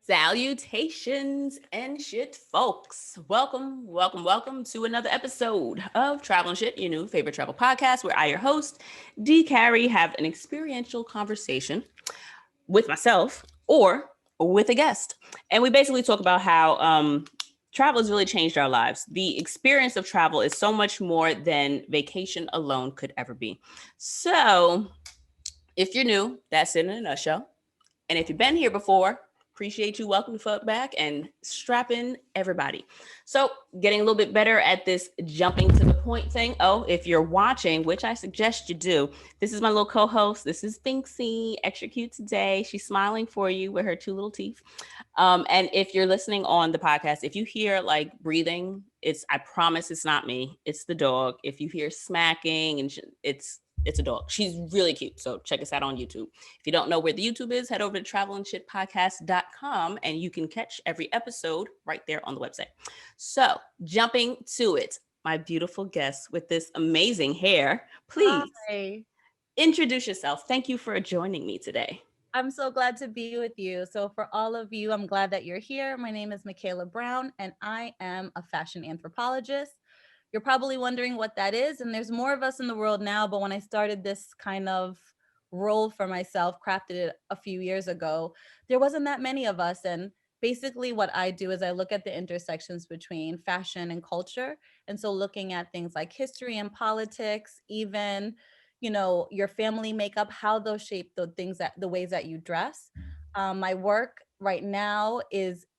Salutations and shit, folks. Welcome to another episode of Travel and Shit, your new favorite travel podcast, where I, your host, D. Carey, have an experiential conversation with myself or with a guest. And we basically talk about how travel has really changed our lives. The experience of travel is so much more than vacation alone could ever be. So, if you're new, that's it in a nutshell. And if you've been here before, appreciate you. Welcome the fuck back and strap in everybody. So getting a little bit better at this jumping to the point thing. Oh, if you're watching, which I suggest you do, this is my little co-host. This is Binksy, extra cute today. She's smiling for you with her two little teeth. And if you're listening on the podcast, if you hear like breathing, I promise it's not me. It's the dog. If you hear smacking and it's a dog. She's really cute. So check us out on YouTube. If you don't know where the YouTube is, head over to travelandshitpodcast.com and you can catch every episode right there on the website. So jumping to it, my beautiful guest with this amazing hair, please introduce yourself. Thank you for joining me today. I'm so glad to be with you. So for all of you, I'm glad that you're here. My name is Mikaila Brown and I am a fashion anthropologist. You're probably wondering what that is, and there's more of us in the world now, but when I started this kind of role for myself, crafted it a few years ago, there wasn't that many of us. And basically what I do is I look at the intersections between fashion and culture. And so looking at things like history and politics, even your family makeup, how those shape the ways that you dress. My work right now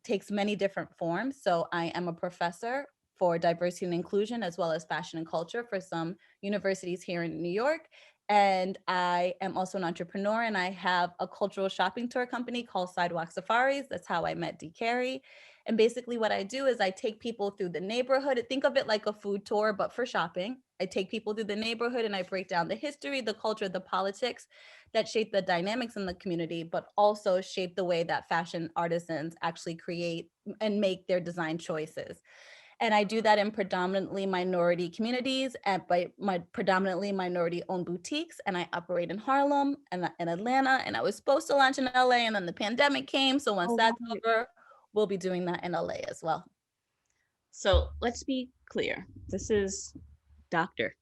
takes many different forms. So I am a professor for diversity and inclusion, as well as fashion and culture for some universities here in New York. And I am also an entrepreneur, and I have a cultural shopping tour company called Sidewalk Safaris. That's how I met D. Carey. And basically what I do is I take people through the neighborhood. Think of it like a food tour, but for shopping. I take people through the neighborhood and I break down the history, the culture, the politics that shape the dynamics in the community, but also shape the way that fashion artisans actually create and make their design choices. And I do that in predominantly minority communities and by my predominantly minority owned boutiques. And I operate in Harlem and in Atlanta. And I was supposed to launch in LA and then the pandemic came. So once that's over, we'll be doing that in LA as well. So let's be clear. This is Dr.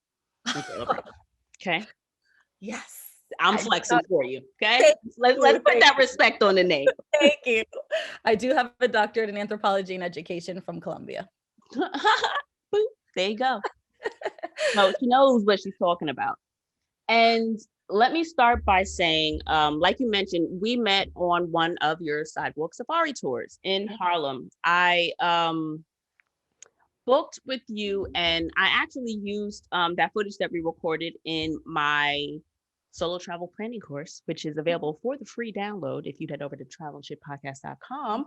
Okay. Yes. I'm flexing for you. Okay. Let's put that respect on the name. Thank you. I do have a doctorate in anthropology and education from Columbia. There you go. So she knows what she's talking about. And let me start by saying, like you mentioned, we met on one of your Sidewalk Safari tours in Harlem. I booked with you and I actually used that footage that we recorded in my solo travel planning course, which is available for the free download. If you head over to travelandshitpodcast.com,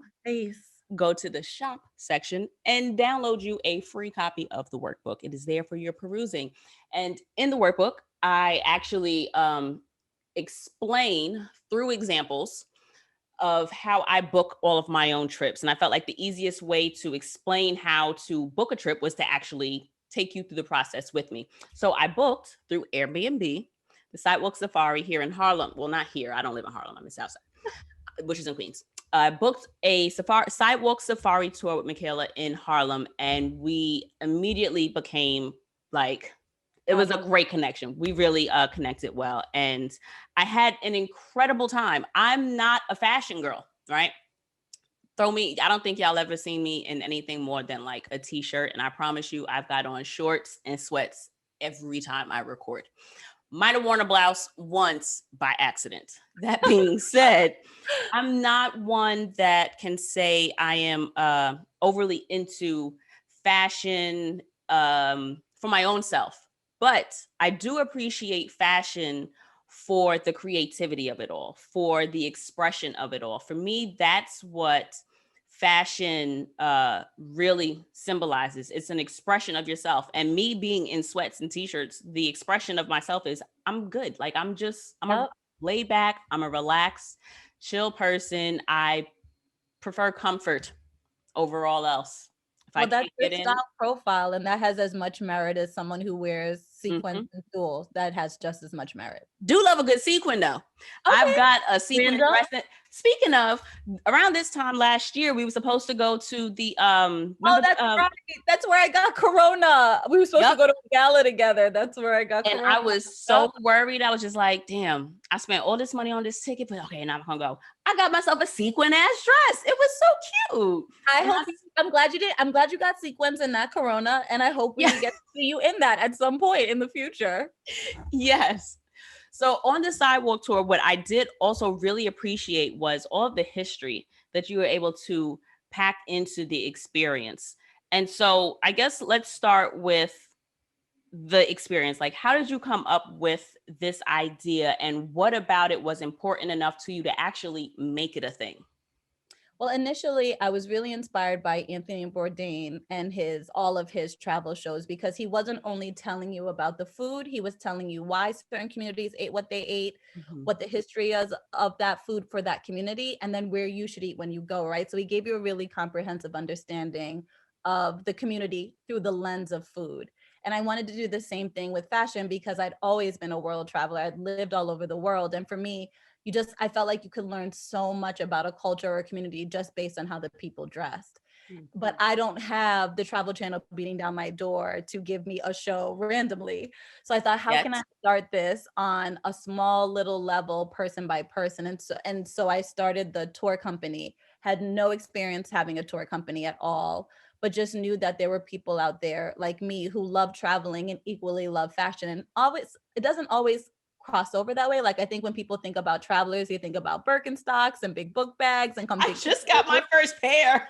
go to the shop section and download you a free copy of the workbook. It is there for your perusing. And in the workbook, I actually explain through examples of how I book all of my own trips. And I felt like the easiest way to explain how to book a trip was to actually take you through the process with me. So I booked through Airbnb, the Sidewalk Safari here in Harlem. Well, not here. I don't live in Harlem. I'm in Southside, which is in Queens. I booked a Sidewalk Safari tour with Mikaila in Harlem, and we immediately became like, it was a great connection. We really connected well. And I had an incredible time. I'm not a fashion girl, right? I don't think y'all ever seen me in anything more than like a t-shirt. And I promise you, I've got on shorts and sweats every time I record. Might have worn a blouse once by accident. That being said, I'm not one that can say I am overly into fashion for my own self. But I do appreciate fashion for the creativity of it all, for the expression of it all. For me, that's what fashion really symbolizes. It's an expression of yourself. And me being in sweats and t-shirts, the expression of myself is I'm good. Like I'm a laid back, I'm a relaxed, chill person. I prefer comfort over all else. Well, that's your style profile, and that has as much merit as someone who wears sequins and jewels. That has just as much merit. Do love a good sequin though. I've Okay. got a sequin Random. dress. Speaking of, around this time last year, we were supposed to go to the Oh, remember that's right. That's where I got corona. We were supposed to yep. go to a gala together. That's where I got And corona. I was so worried. I was just like, damn, I spent all this money on this ticket, but okay, now I'm gonna go. I got myself a sequin ass dress. It was so cute. I And hope I'm glad you did. I'm glad you got sequins in that corona, and I hope we yeah, get to see you in that at some point in the future. yes. So on the Sidewalk tour, what I did also really appreciate was all of the history that you were able to pack into the experience. And so I guess let's start with the experience. Like, how did you come up with this idea, and what about it was important enough to you to actually make it a thing? Well, initially, I was really inspired by Anthony Bourdain and all of his travel shows, because he wasn't only telling you about the food, he was telling you why certain communities ate what they ate, Mhm. what the history is of that food for that community, and then where you should eat when you go, right? So he gave you a really comprehensive understanding of the community through the lens of food. And I wanted to do the same thing with fashion, because I'd always been a world traveler. I'd lived all over the world. And for me, I felt like you could learn so much about a culture or a community just based on how the people dressed. But Mhm. I don't have the Travel Channel beating down my door to give me a show randomly. So I thought, how Yes. can I start this on a small little level, person by person? And so I started the tour company. Had no experience having a tour company at all, but just knew that there were people out there like me who love traveling and equally love fashion. And always, it doesn't always cross over that way. Like, I think when people think about travelers, they think about Birkenstocks and big book bags and come I take just got my pictures. first pair.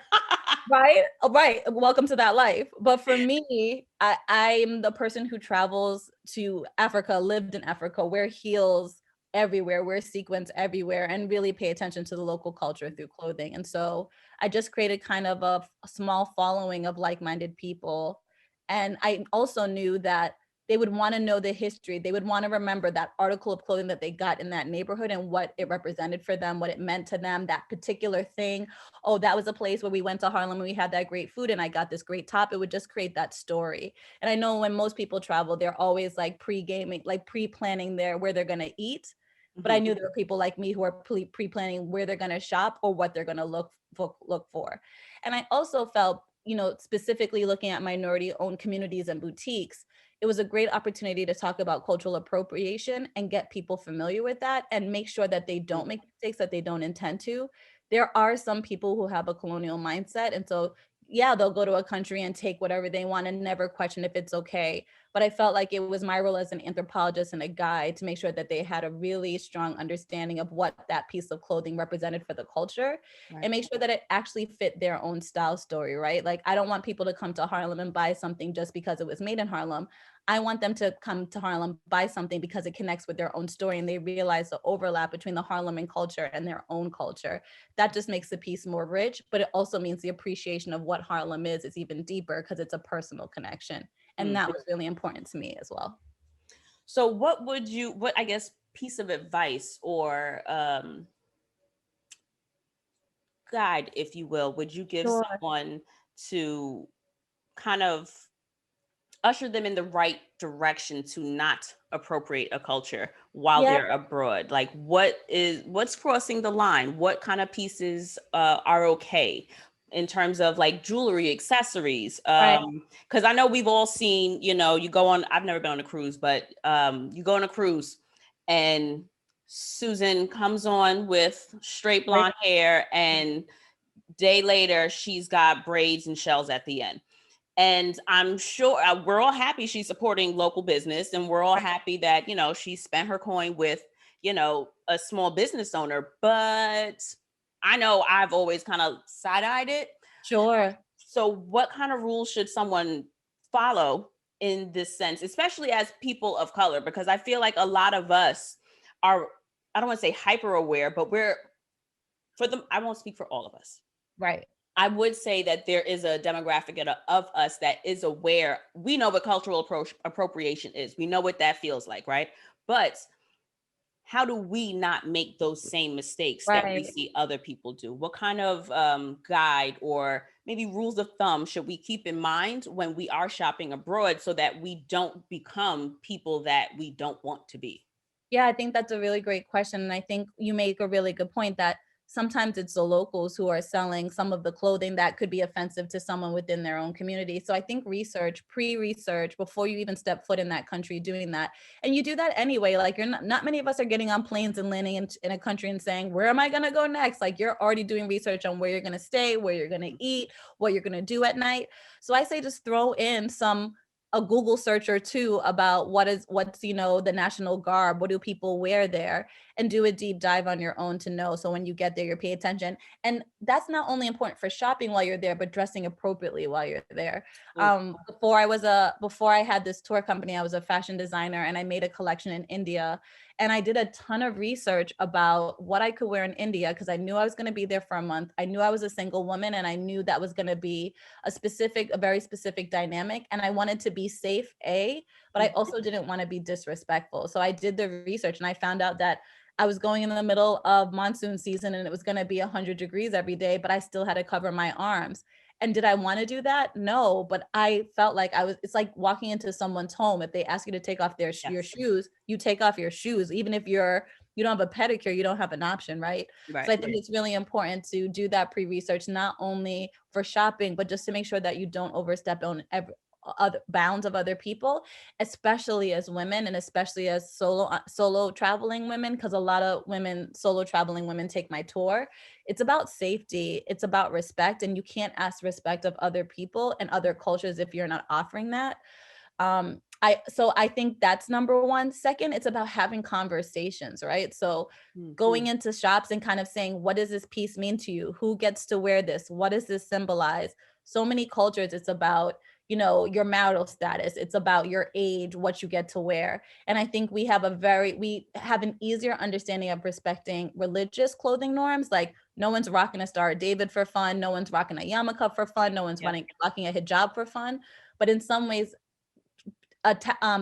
Right? Right. Welcome to that life. But for me, I'm the person who travels to Africa, lived in Africa, wear heels everywhere, wear sequins everywhere, and really pay attention to the local culture through clothing. And so I just created kind of a small following of like-minded people. And I also knew that they would want to know the history. They would want to remember that article of clothing that they got in that neighborhood and what it represented for them, what it meant to them, that particular thing. Oh, that was a place where we went to Harlem and we had that great food and I got this great top. It would just create that story. And I know when most people travel, they're always like pre-gaming, like pre-planning where they're going to eat. But I Mhm. knew there were people like me who are pre-planning where they're going to shop or what they're going to look for. And I also felt, specifically looking at minority-owned communities and boutiques, it was a great opportunity to talk about cultural appropriation and get people familiar with that and make sure that they don't make mistakes that they don't intend to. There are some people who have a colonial mindset. And so, yeah, they'll go to a country and take whatever they want and never question if it's okay. But I felt like it was my role as an anthropologist and a guide to make sure that they had a really strong understanding of what that piece of clothing represented for the culture Right. and make sure that it actually fit their own style story, right? Like, I don't want people to come to Harlem and buy something just because it was made in Harlem. I want them to come to Harlem, buy something because it connects with their own story and they realize the overlap between the Harlem culture and their own culture. That just makes the piece more rich, but it also means the appreciation of what Harlem is even deeper because it's a personal connection. And Mm. that was really important to me as well. So what I guess piece of advice or guide, if you will, would you give Sure. someone to kind of usher them in the right direction to not appropriate a culture while Yeah. they're abroad? Like, what's crossing the line? What kind of pieces are okay in terms of like jewelry, accessories? Right. Because I know we've all seen, you go on, I've never been on a cruise, but you go on a cruise and Susan comes on with straight Right. blonde hair, and day later she's got braids and shells at the end. And I'm sure we're all happy she's supporting local business, and we're all happy that, she spent her coin with, a small business owner. But I know I've always kind of side-eyed it. Sure. So what kind of rules should someone follow in this sense, especially as people of color? Because I feel like a lot of us are, I don't want to say hyper aware, but I won't speak for all of us. Right. I would say that there is a demographic of us that is aware. We know what cultural appropriation is. We know what that feels like, right? But how do we not make those same mistakes that we Right. see other people do? What kind of guide or maybe rules of thumb should we keep in mind when we are shopping abroad so that we don't become people that we don't want to be? Yeah, I think that's a really great question. And I think you make a really good point that sometimes it's the locals who are selling some of the clothing that could be offensive to someone within their own community. So I think research, pre-research, before you even step foot in that country, doing that. And you do that anyway. Like you're not many of us are getting on planes and landing in a country and saying, where am I going to go next? Like you're already doing research on where you're going to stay, where you're going to eat, what you're going to do at night. So I say just throw in a Google search or two about what's the national garb, what do people wear there, and do a deep dive on your own to know. So when you get there, you pay attention. And that's not only important for shopping while you're there, but dressing appropriately while you're there. Mm. Before I had this tour company, I was a fashion designer and I made a collection in India. And I did a ton of research about what I could wear in India because I knew I was going to be there for a month. I knew I was a single woman and I knew that was going to be a very specific dynamic. And I wanted to be safe, but I also didn't want to be disrespectful. So I did the research and I found out that I was going in the middle of monsoon season and it was going to be 100 degrees every day, but I still had to cover my arms. And did I want to do that? No, but I felt like it's like walking into someone's home. If they ask you to take off your shoes, you take off your shoes. Even if you don't have a pedicure, you don't have an option, right? Right. So I think it's really important to do that pre-research, not only for shopping, but just to make sure that you don't overstep on other bounds of other people, especially as women and especially as solo traveling women, because a lot of solo traveling women take my tour. It's about safety, it's about respect, and you can't ask respect of other people and other cultures if you're not offering that. I think that's number one. Second, it's about having conversations, right? So going into shops and kind of saying, what does this piece mean to you? Who gets to wear this? What does this symbolize? So many cultures, it's about, your marital status. It's about your age, what you get to wear. And I think we have an easier understanding of respecting religious clothing norms. Like no one's rocking a Star of David for fun. No one's rocking a yarmulke for fun. No one's rocking a hijab for fun. But in some ways,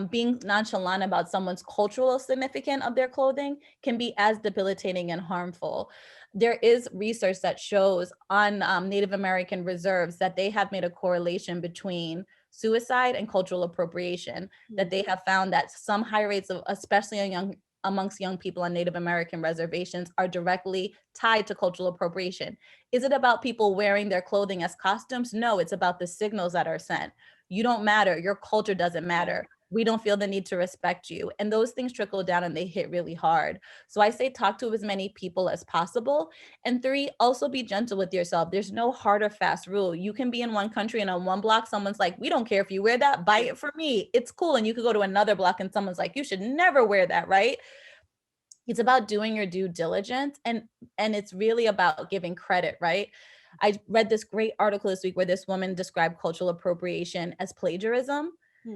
being nonchalant about someone's cultural significance of their clothing can be as debilitating and harmful. There is research that shows on Native American reserves that they have made a correlation between suicide and cultural appropriation, that they have found that some high rates of, especially amongst young people on Native American reservations, are directly tied to cultural appropriation. Is it about people wearing their clothing as costumes? No, it's about the signals that are sent. You don't matter. Your culture doesn't matter. We don't feel the need to respect you. And those things trickle down and they hit really hard. So I say talk to as many people as possible. And 3, also be gentle with yourself. There's no hard or fast rule. You can be in one country and on one block, someone's like, we don't care if you wear that, buy it for me. It's cool. And you could go to another block and someone's like, you should never wear that, right? It's about doing your due diligence and it's really about giving credit, right? I read this great article this week where this woman described cultural appropriation as plagiarism.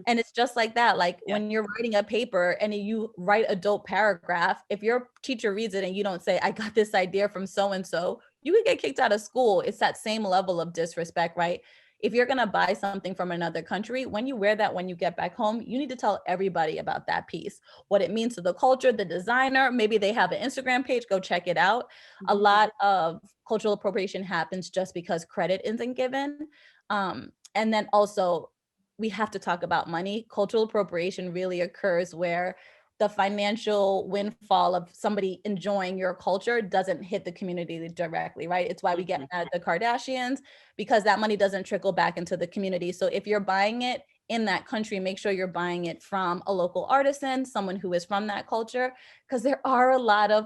And it's just like that. Like when you're writing a paper and you write a dope paragraph, if your teacher reads it and you don't say, I got this idea from so-and-so, you could get kicked out of school. It's that same level of disrespect, right? If you're going to buy something from another country, when you wear that, when you get back home, you need to tell everybody about that piece, what it means to the culture, the designer. Maybe they have an Instagram page, go check it out. A lot of cultural appropriation happens just because credit isn't given. And then also, we have to talk about money. Cultural appropriation really occurs where the financial windfall of somebody enjoying your culture doesn't hit the community directly, right? It's why we get mad at the Kardashians, because that money doesn't trickle back into the community. So if you're buying it in that country, make sure you're buying it from a local artisan, someone who is from that culture, because there are a lot of,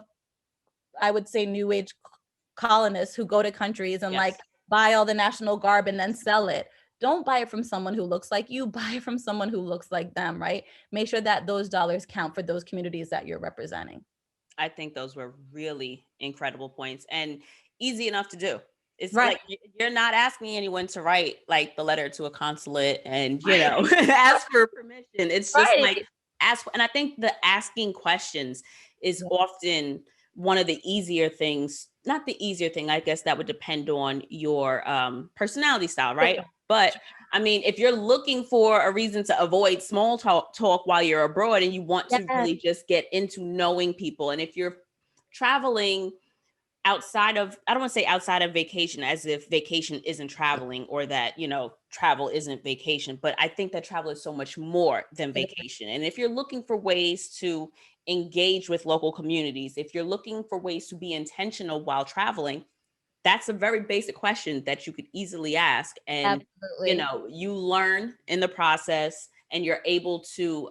I would say, new age colonists who go to countries and like buy all the national garb and then sell it. Don't buy it from someone who looks like you, buy it from someone who looks like them, right? Make sure that those dollars count for those communities that you're representing. I think those were really incredible points and easy enough to do. It's right. Like you're not asking anyone to write like the letter to a consulate and, ask for permission. It's just like ask. And I think the asking questions is often one of the easier things, not the easier thing, I guess that would depend on your personality style, right? But I mean, if you're looking for a reason to avoid small talk while you're abroad and you want to really just get into knowing people, and if you're traveling outside of, I don't want to say outside of vacation as if vacation isn't traveling or that, travel isn't vacation, but I think that travel is so much more than vacation. And if you're looking for ways to engage with local communities, if you're looking for ways to be intentional while traveling, that's a very basic question that you could easily ask. And, Absolutely. you learn in the process, and you're able to,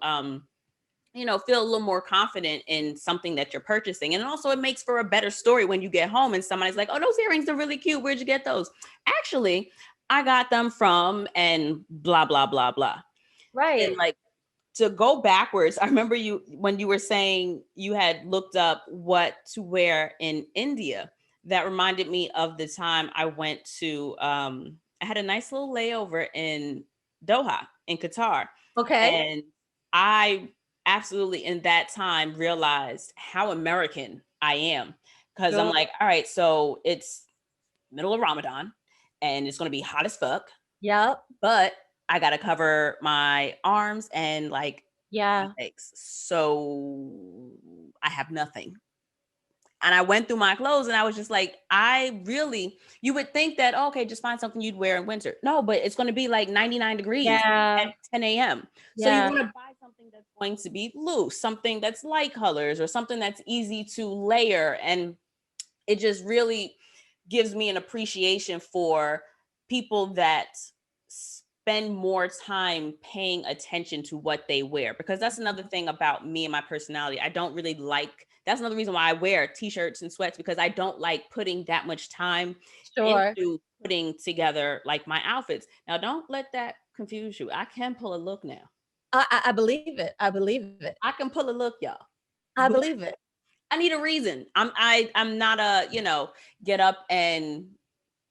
feel a little more confident in something that you're purchasing. And also, it makes for a better story when you get home and somebody's like, oh, those earrings are really cute. Where'd you get those? Actually, I got them from, and blah, blah, blah, blah. And Right. like, to go backwards, I remember when you were saying you had looked up what to wear in India. That reminded me of the time I went to, I had a nice little layover in Doha, in Qatar. Okay. And I absolutely, in that time, realized how American I am. Because I'm Sure. like, all right, so it's middle of Ramadan and it's going to be hot as fuck, Yep. but I got to cover my arms and like my Yeah. legs. So I have nothing. And I went through my clothes and I was just like, you would think that, okay, just find something you'd wear in winter. No, but it's going to be like 99 degrees at Yeah. 10 a.m. So you Yeah. want to buy something that's going to be loose, something that's light colors, or something that's easy to layer. And it just really gives me an appreciation for people that spend more time paying attention to what they wear, because that's another thing about me and my personality. I don't really like, that's another reason why I wear t-shirts and sweats, because I don't like putting that much time Sure. into putting together like my outfits. Now, don't let that confuse you. I can pull a look now. I believe it. I believe it. I can pull a look, y'all. I believe it. I need a reason. I'm not a, get up and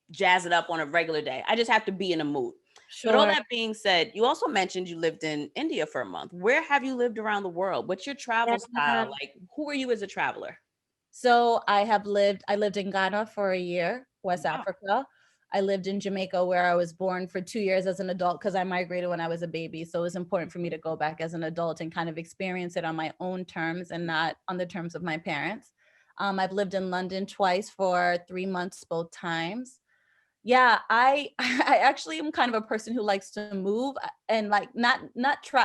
jazz it up on a regular day. I just have to be in a mood. But all Sure. that being said, you also mentioned you lived in India for a month. Where have you lived around the world? What's your travel Yeah. style? Like, who are you as a traveler? So I lived in Ghana for a year, West Wow. Africa. I lived in Jamaica where I was born for 2 years as an adult because I migrated when I was a baby. So it was important for me to go back as an adult and kind of experience it on my own terms and not on the terms of my parents. I've lived in London twice for 3 months both times. Yeah, I I actually am kind of a person who likes to move and like not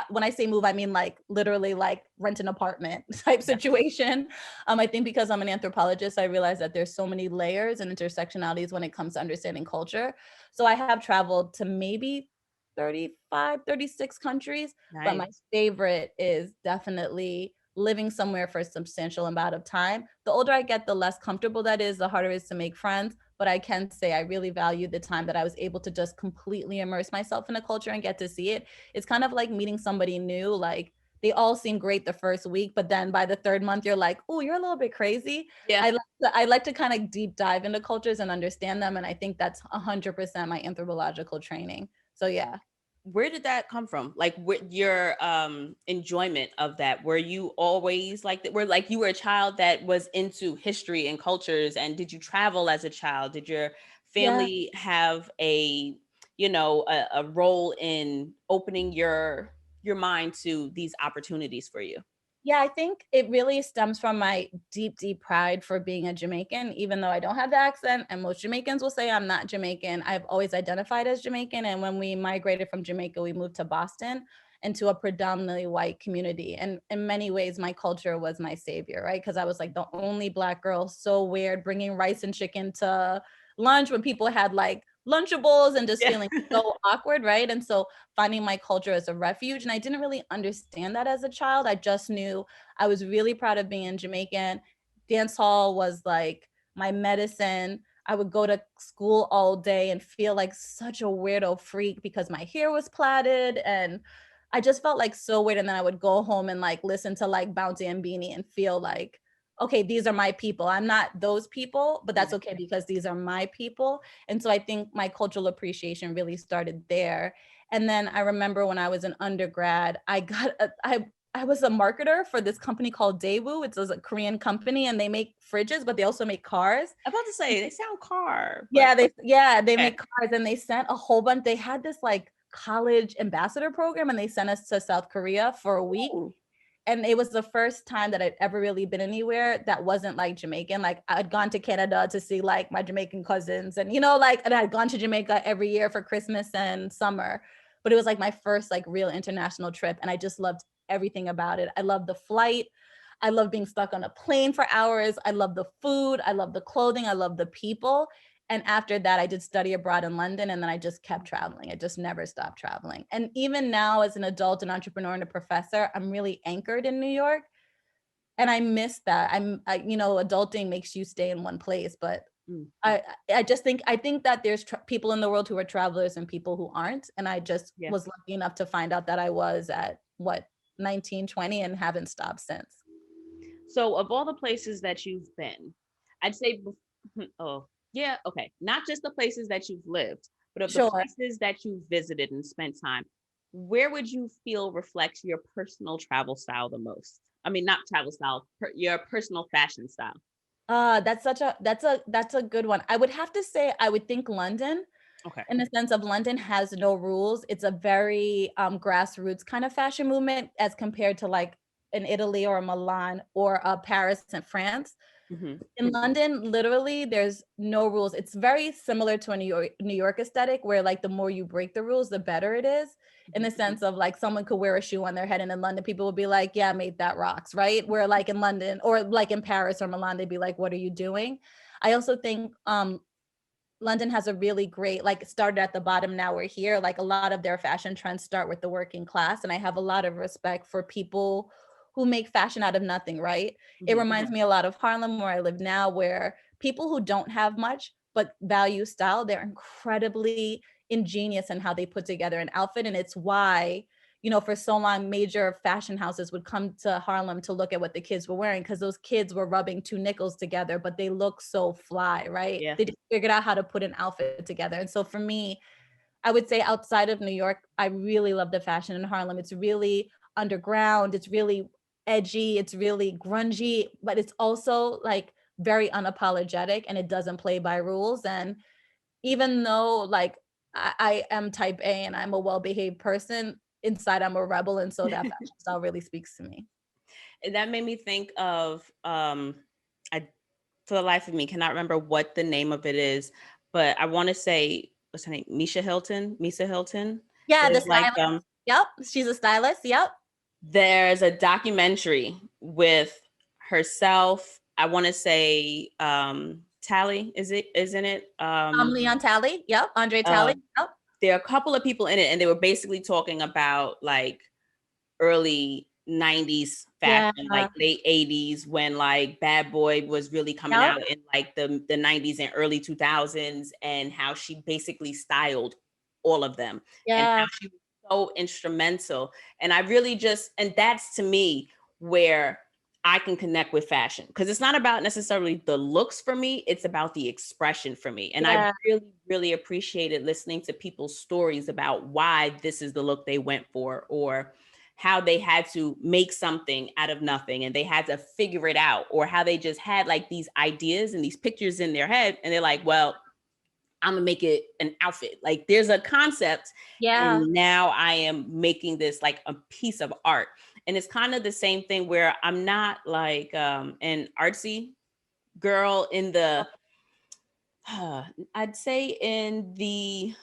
when I say move, I mean like literally like rent an apartment type Yeah. situation. I think because I'm an anthropologist, I realize that there's so many layers and intersectionalities when it comes to understanding culture. So I have traveled to maybe 35, 36 countries, but my Nice. favorite is definitely living somewhere for a substantial amount of time. The older I get, the less comfortable that is, the harder it is to make friends. But I can say I really value the time that I was able to just completely immerse myself in a culture and get to see it. It's kind of like meeting somebody new. Like they all seem great the first week, but then by the third month, you're like, oh, you're a little bit crazy. Yeah. I like to kind of deep dive into cultures and understand them. And I think that's 100% my anthropological training. So yeah. Where did that come from? Like, your enjoyment of that? Were you always like that? Were like you were a child that was into history and cultures, and did you travel as a child? Did your Yeah. family have a role in opening your mind to these opportunities for you? Yeah, I think it really stems from my deep, deep pride for being a Jamaican, even though I don't have the accent. And most Jamaicans will say I'm not Jamaican. I've always identified as Jamaican. And when we migrated from Jamaica, we moved to Boston into a predominantly white community. And in many ways, my culture was my savior, right? Because I was like the only Black girl, so weird, bringing rice and chicken to lunch when people had like Lunchables and just Yeah. feeling so awkward, right? And so finding my culture as a refuge. And I didn't really understand that as a child. I just knew I was really proud of being Jamaican. Dance hall was like my medicine. I would go to school all day and feel like such a weirdo freak because my hair was plaited and I just felt like so weird. And then I would go home and like listen to like Bounty and Beanie and feel like, okay, these are my people. I'm not those people, but that's Yeah. okay because these are my people. And so I think my cultural appreciation really started there. And then I remember when I was an undergrad, I was a marketer for this company called Daewoo. It's a Korean company and they make fridges, but they also make cars. I'm about to say they sound car, but Yeah, they okay. make cars and they sent a whole bunch. They had this like college ambassador program and they sent us to South Korea for a week. Ooh. And it was the first time that I'd ever really been anywhere that wasn't like Jamaican. Like I'd gone to Canada to see like my Jamaican cousins and, and I'd gone to Jamaica every year for Christmas and summer, but it was like my first like real international trip. And I just loved everything about it. I loved the flight. I love being stuck on a plane for hours. I love the food. I love the clothing. I love the people. And after that, I did study abroad in London, and then I just kept traveling. I just never stopped traveling. And even now, as an adult, an entrepreneur, and a professor, I'm really anchored in New York. And I miss that. Adulting makes you stay in one place, but I just think that there's people in the world who are travelers and people who aren't. And I just was lucky enough to find out that I was at 19, 20 and haven't stopped since. So of all the places that you've been, I'd say, not just the places that you've lived, but of the places that you've visited and spent time, where would you feel reflects your personal travel style the most? I mean, not travel style, your personal fashion style. That's a good one. I would have to say, I would think London. Okay. In the sense of London has no rules. It's a very grassroots kind of fashion movement as compared to like in Italy or Milan or Paris and France. Mm-hmm. In London, literally, there's no rules. It's very similar to a New York aesthetic where like the more you break the rules, the better it is. In the sense of like someone could wear a shoe on their head, and in London, people would be like, yeah, mate, that rocks, right? Where like in London or like in Paris or Milan, they'd be like, what are you doing? I also think London has a really great, like started at the bottom, now we're here. Like a lot of their fashion trends start with the working class. And I have a lot of respect for people who make fashion out of nothing, right? Mm-hmm. It reminds me a lot of Harlem, where I live now, where people who don't have much but value style, they're incredibly ingenious in how they put together an outfit. And it's why, for so long, major fashion houses would come to Harlem to look at what the kids were wearing, because those kids were rubbing two nickels together, but they look so fly, right? Yeah. They just figured out how to put an outfit together. And so for me, I would say outside of New York, I really love the fashion in Harlem. It's really underground. It's really edgy. It's really grungy, but it's also like very unapologetic, and it doesn't play by rules. And even though like I am type A and I'm a well-behaved person, inside I'm a rebel. And so that fashion style really speaks to me. And that made me think of, for the life of me, cannot remember what the name of it is, but I want to say, what's her name? Misa Hilton. Yeah, the stylist. Yep. She's a stylist. Yep. There's a documentary with herself. I want to say, Talley, isn't it? Leon Talley. Yep. Andre Talley. Yep. There are a couple of people in it, and they were basically talking about like early 90s fashion, like late 80s, when like Bad Boy was really coming out in like the 90s and early 2000s, and how she basically styled all of them. And how she was so instrumental. And I really and that's to me where I can connect with fashion, because it's not about necessarily the looks for me, it's about the expression for me. And I really, really appreciated listening to people's stories about why this is the look they went for, or how they had to make something out of nothing and they had to figure it out, or how they just had like these ideas and these pictures in their head, and they're like, well, I'm gonna make it an outfit. Like there's a concept, and now I am making this like a piece of art. And it's kind of the same thing where I'm not like an artsy girl in the, I'd say in the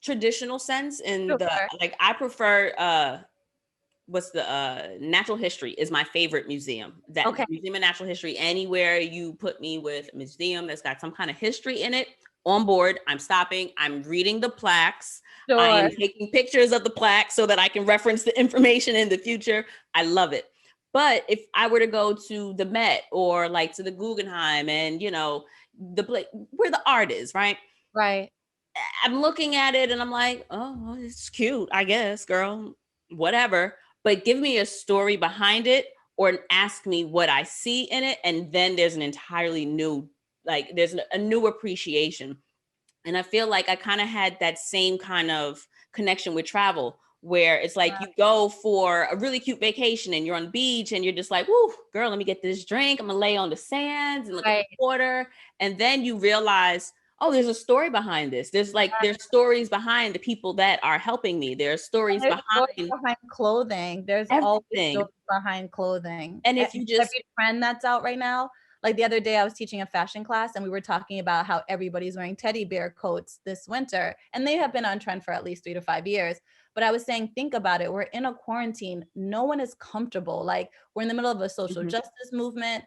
traditional sense, in the, like I prefer what's the Natural History is my favorite museum. Museum of Natural History. Anywhere you put me with a museum that's got some kind of history in it, on board. I'm stopping. I'm reading the plaques. I am taking pictures of the plaques so that I can reference the information in the future. I love it. But if I were to go to the Met or like to the Guggenheim, and the place where the art is, right? Right. I'm looking at it and I'm like, oh, it's cute, I guess, girl, whatever. But give me a story behind it, or ask me what I see in it. And then there's an entirely new, like there's a new appreciation. And I feel like I kind of had that same kind of connection with travel, where it's like you go for a really cute vacation and you're on the beach and you're just like, whoo, girl, let me get this drink. I'm gonna lay on the sands and look at the water. And then you realize, oh, there's a story behind this. There's stories behind the people that are helping me. There are stories There's stories behind behind clothing. There's always everything. stories behind clothing. And if you just every trend that's out right now, like the other day I was teaching a fashion class and we were talking about how everybody's wearing teddy bear coats this winter, and they have been on trend for at least 3 to 5 years. But I was saying, think about it. We're in a quarantine. No one is comfortable. Like, we're in the middle of a social justice movement.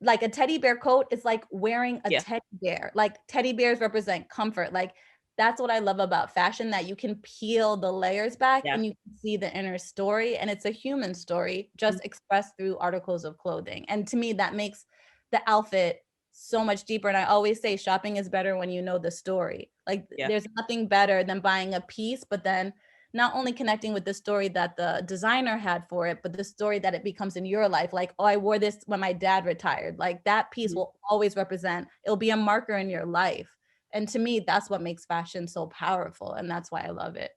Like a teddy bear coat is like wearing a teddy bear. Like, teddy bears represent comfort. Like, that's what I love about fashion, that you can peel the layers back and you can see the inner story, and it's a human story just expressed through articles of clothing. And to me, that makes the outfit so much deeper. And I always say shopping is better when you know the story. Like, there's nothing better than buying a piece, but then not only connecting with the story that the designer had for it, but the story that it becomes in your life. Like, oh, I wore this when my dad retired. Like, that piece will always represent, it'll be a marker in your life. And to me, that's what makes fashion so powerful. And that's why I love it.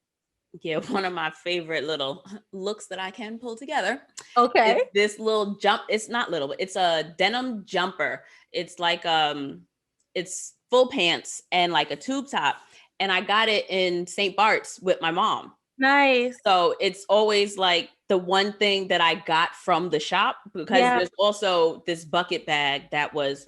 Yeah, one of my favorite little looks that I can pull together. Okay. Is this little jump. It's not little, but it's a denim jumper. It's like it's full pants and like a tube top. And I got it in St. Bart's with my mom. Nice. So it's always like the one thing that I got from the shop, because there's also this bucket bag that was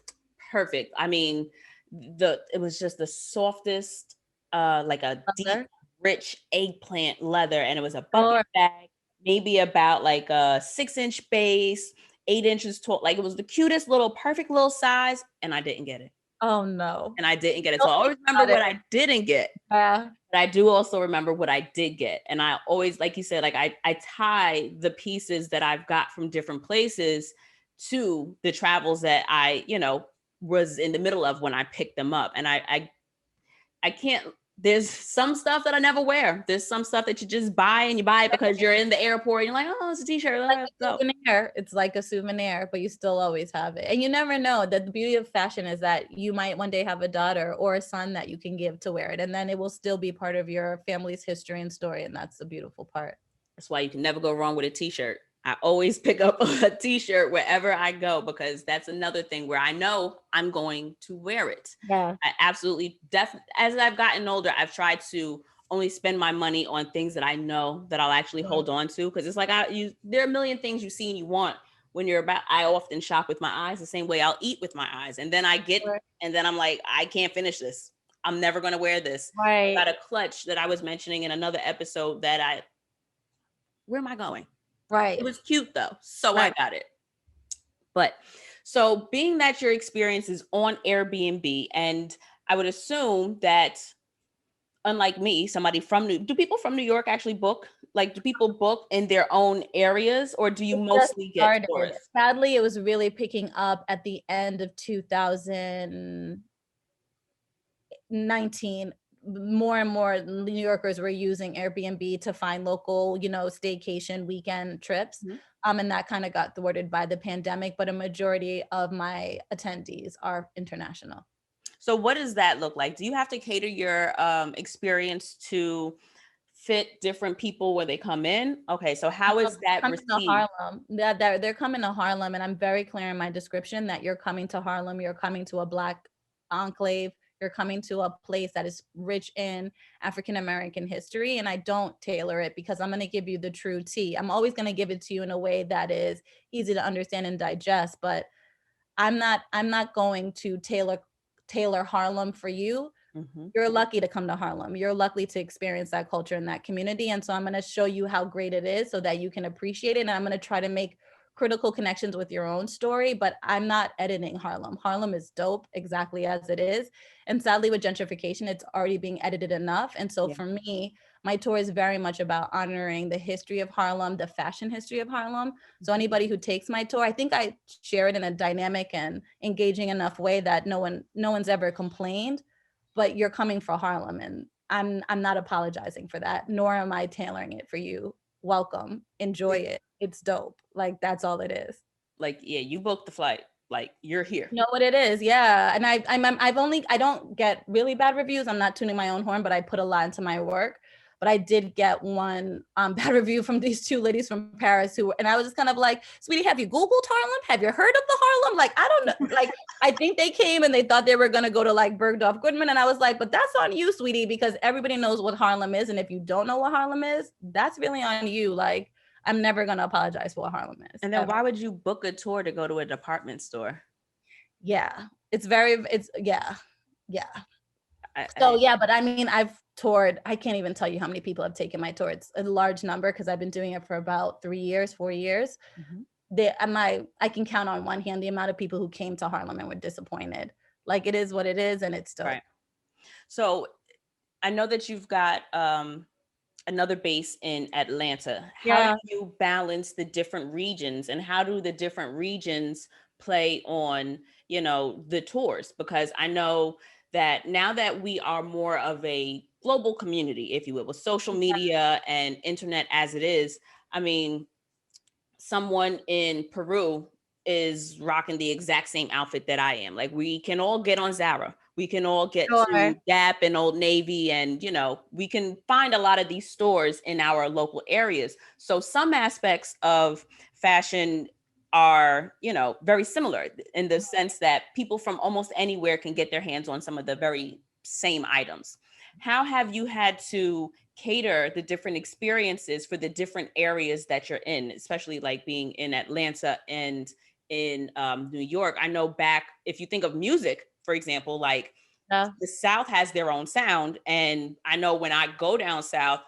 perfect. I mean, it was just the softest, like a deep, rich eggplant leather, and it was a bucket bag, maybe about like a 6-inch base, 8 inches tall. Like, it was the cutest little, perfect little size, and I didn't get it. Oh no. And I didn't get it. So I always remember what I didn't get. Yeah. But I do also remember what I did get. And I always, like you said, like I tie the pieces that I've got from different places to the travels that I, was in the middle of when I picked them up. And I can't, there's some stuff that I never wear. There's some stuff that you just buy, and you buy it because you're in the airport and you're like, oh, it's a t-shirt. Like a souvenir. It's like a souvenir, but you still always have it. And you never know that the beauty of fashion is that you might one day have a daughter or a son that you can give to wear it. And then it will still be part of your family's history and story. And that's the beautiful part. That's why you can never go wrong with a t-shirt. I always pick up a t-shirt wherever I go, because that's another thing where I know I'm going to wear it. Yeah. I absolutely, as I've gotten older, I've tried to only spend my money on things that I know that I'll actually hold on to. Because it's like, there are a million things you see and you want when you're about, I often shop with my eyes the same way I'll eat with my eyes. And then and then I'm like, I can't finish this. I'm never going to wear this. Right. I got a clutch that I was mentioning in another episode that where am I going? Right. It was cute though. So I got it. But so being that your experience is on Airbnb, and I would assume that, unlike me, somebody do people from New York actually book? Like, do people book in their own areas, or do you mostly get tourists? Sadly, it was really picking up at the end of 2019. More and more New Yorkers were using Airbnb to find local, staycation weekend trips. And that kind of got thwarted by the pandemic, but a majority of my attendees are international. So what does that look like? Do you have to cater your experience to fit different people where they come in? Okay, so how is that received? To Harlem. They're coming to Harlem, and I'm very clear in my description that you're coming to Harlem, you're coming to a Black enclave, you're coming to a place that is rich in African American history. And I don't tailor it, because I'm going to give you the true tea. I'm always going to give it to you in a way that is easy to understand and digest, but I'm not going to tailor Harlem for you. You're lucky to come to Harlem. You're lucky to experience that culture and that community. And so I'm going to show you how great it is so that you can appreciate it. And I'm going to try to make critical connections with your own story, but I'm not editing Harlem. Harlem is dope exactly as it is. And sadly, with gentrification, it's already being edited enough. And so for me, my tour is very much about honoring the history of Harlem, the fashion history of Harlem. So anybody who takes my tour, I think I share it in a dynamic and engaging enough way that no one's ever complained, but you're coming for Harlem, and I'm not apologizing for that, nor am I tailoring it for you. Welcome, enjoy it. It's dope. Like, that's all it is. Like, yeah, you booked the flight. Like, you're here. You know what it is, yeah. And I don't get really bad reviews. I'm not tuning my own horn, but I put a lot into my work. but I did get one bad review from these two ladies from Paris and I was just kind of like, sweetie, have you Googled Harlem? Have you heard of the Harlem? Like, I don't know. Like, I think they came and they thought they were going to go to like Bergdorf Goodman. And I was like, but that's on you, sweetie, because everybody knows what Harlem is. And if you don't know what Harlem is, that's really on you. Like, I'm never going to apologize for what Harlem is. And then why would you book a tour to go to a department store? Yeah, yeah. So yeah, but I mean, I've toured, I can't even tell you how many people have taken my tour. It's a large number because I've been doing it for about 4 years. I can count on one hand the amount of people who came to Harlem and were disappointed. Like, it is what it is, and it's still right. So I know that you've got another base in Atlanta. How do you balance the different regions, and how do the different regions play on, the tours? Because I know that now that we are more of a global community, if you will, with social media and internet as it is, I mean, someone in Peru is rocking the exact same outfit that I am. Like, we can all get on Zara. We can all get to Gap and Old Navy, and, we can find a lot of these stores in our local areas. So some aspects of fashion are, very similar in the sense that people from almost anywhere can get their hands on some of the very same items. How have you had to cater the different experiences for the different areas that you're in, especially like being in Atlanta and in New York? I know if you think of music, for example, like the South has their own sound. And I know when I go down South,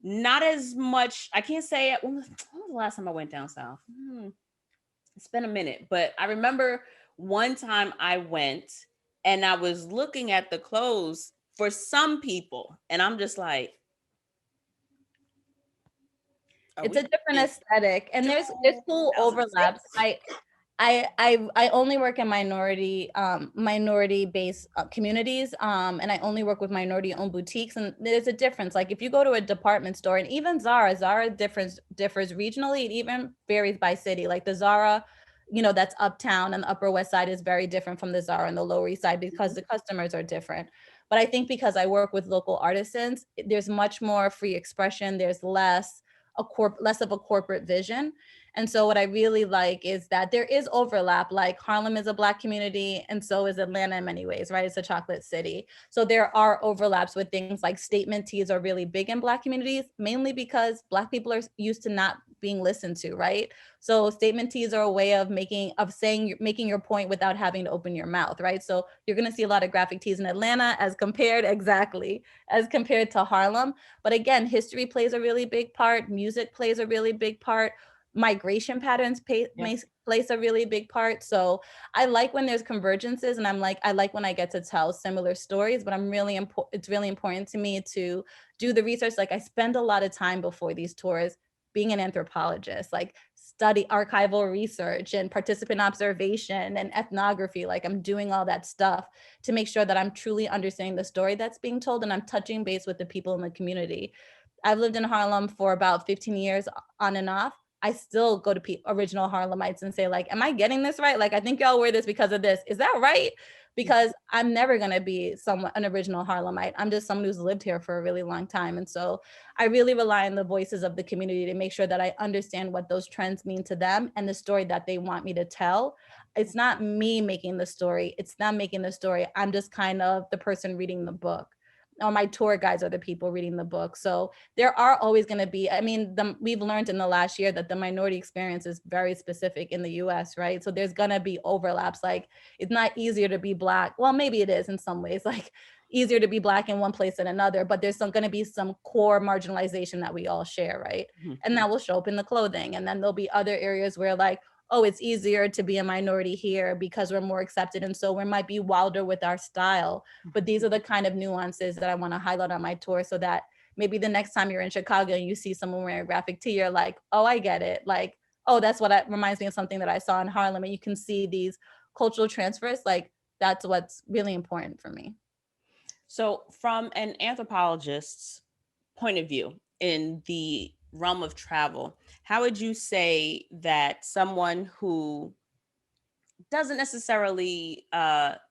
not as much, I can't say, when was the last time I went down South? It's been a minute, but I remember one time I went and I was looking at the clothes for some people, and I'm just like, it's a different aesthetic, and there's cool overlaps. I only work in minority based communities, and I only work with minority owned boutiques, and there's a difference. Like, if you go to a department store, and even Zara differs regionally. It even varies by city. Like, the Zara, that's uptown and the Upper West Side is very different from the Zara on the Lower East Side because the customers are different. But I think because I work with local artisans, there's much more free expression. There's less of a corporate vision. And so what I really like is that there is overlap. Like, Harlem is a Black community, and so is Atlanta in many ways, right? It's a chocolate city. So there are overlaps with things like statement tees are really big in Black communities, mainly because Black people are used to not being listened to, right? So statement tees are a way of making your point without having to open your mouth, right? So you're going to see a lot of graphic tees in Atlanta as compared to Harlem. But again, history plays a really big part. Music plays a really big part. Migration patterns plays a really big part. So I like when there's convergences, and I like when I get to tell similar stories, but it's really important to me to do the research. Like, I spend a lot of time before these tours being an anthropologist, like study archival research and participant observation and ethnography. Like, I'm doing all that stuff to make sure that I'm truly understanding the story that's being told, and I'm touching base with the people in the community. I've lived in Harlem for about 15 years on and off. I still go to original Harlemites and say, like, am I getting this right? Like, I think y'all wear this because of this. Is that right? Because I'm never going to be an original Harlemite. I'm just someone who's lived here for a really long time. And so I really rely on the voices of the community to make sure that I understand what those trends mean to them and the story that they want me to tell. It's not me making the story. It's them making the story. I'm just kind of the person reading the book. My tour guides are the people reading the book. So there are always going to be, we've learned in the last year that the minority experience is very specific in the US, right? So there's going to be overlaps. Like, it's not easier to be Black. Well, maybe it is in some ways, like easier to be Black in one place than another, but there's going to be some core marginalization that we all share, right? And that will show up in the clothing. And then there'll be other areas where, like, oh, it's easier to be a minority here because we're more accepted. And so we might be wilder with our style. But these are the kind of nuances that I want to highlight on my tour, so that maybe the next time you're in Chicago and you see someone wearing a graphic tee, you're like, oh, I get it. Like, oh, that's what reminds me of something that I saw in Harlem. And you can see these cultural transfers. Like, that's what's really important for me. So from an anthropologist's point of view in the realm of travel, how would you say that someone who doesn't necessarily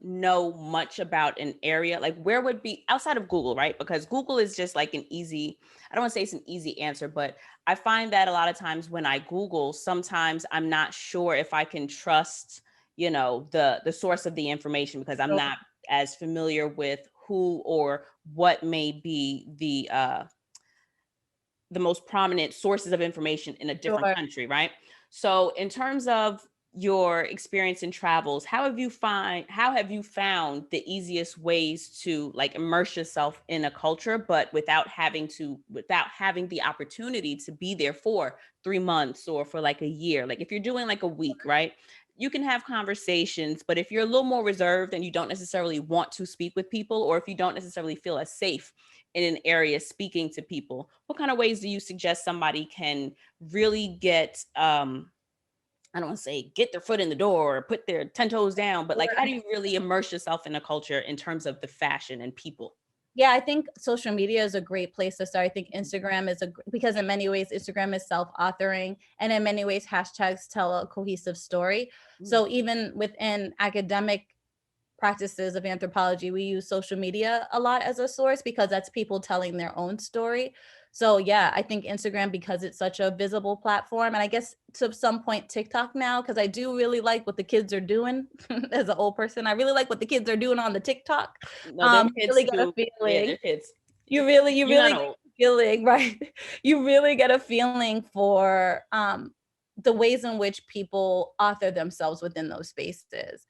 know much about an area, like where would be outside of Google, right? Because Google is just like an easy, I don't want to say it's an easy answer, but I find that a lot of times when I Google, sometimes I'm not sure if I can trust, the source of the information, because I'm So, not as familiar with who or what may be the most prominent sources of information in a different sure. country, right? So in terms of your experience in travels, how have you found the easiest ways to like immerse yourself in a culture, but without having the opportunity to be there for 3 months or for like a year? Like if you're doing like a week, right? You can have conversations, but if you're a little more reserved and you don't necessarily want to speak with people, or if you don't necessarily feel as safe in an area speaking to people, what kind of ways do you suggest somebody can really get I don't want to say get their foot in the door or put their 10 toes down, but like how do you really immerse yourself in a culture in terms of the fashion and people? Yeah, I think social media is a great place to start. I think Instagram is because in many ways Instagram is self-authoring, and in many ways hashtags tell a cohesive story. Mm. So even within academic practices of anthropology, we use social media a lot as a source because that's people telling their own story. So yeah, I think Instagram, because it's such a visible platform, and I guess to some point TikTok now, because I do really like what the kids are doing. As an old person, I really like what the kids are doing on the TikTok. No, them kids Really get a too. Yeah, feeling. they're kids. You You're not really get old. a feeling, right? You really get a feeling for the ways in which people author themselves within those spaces.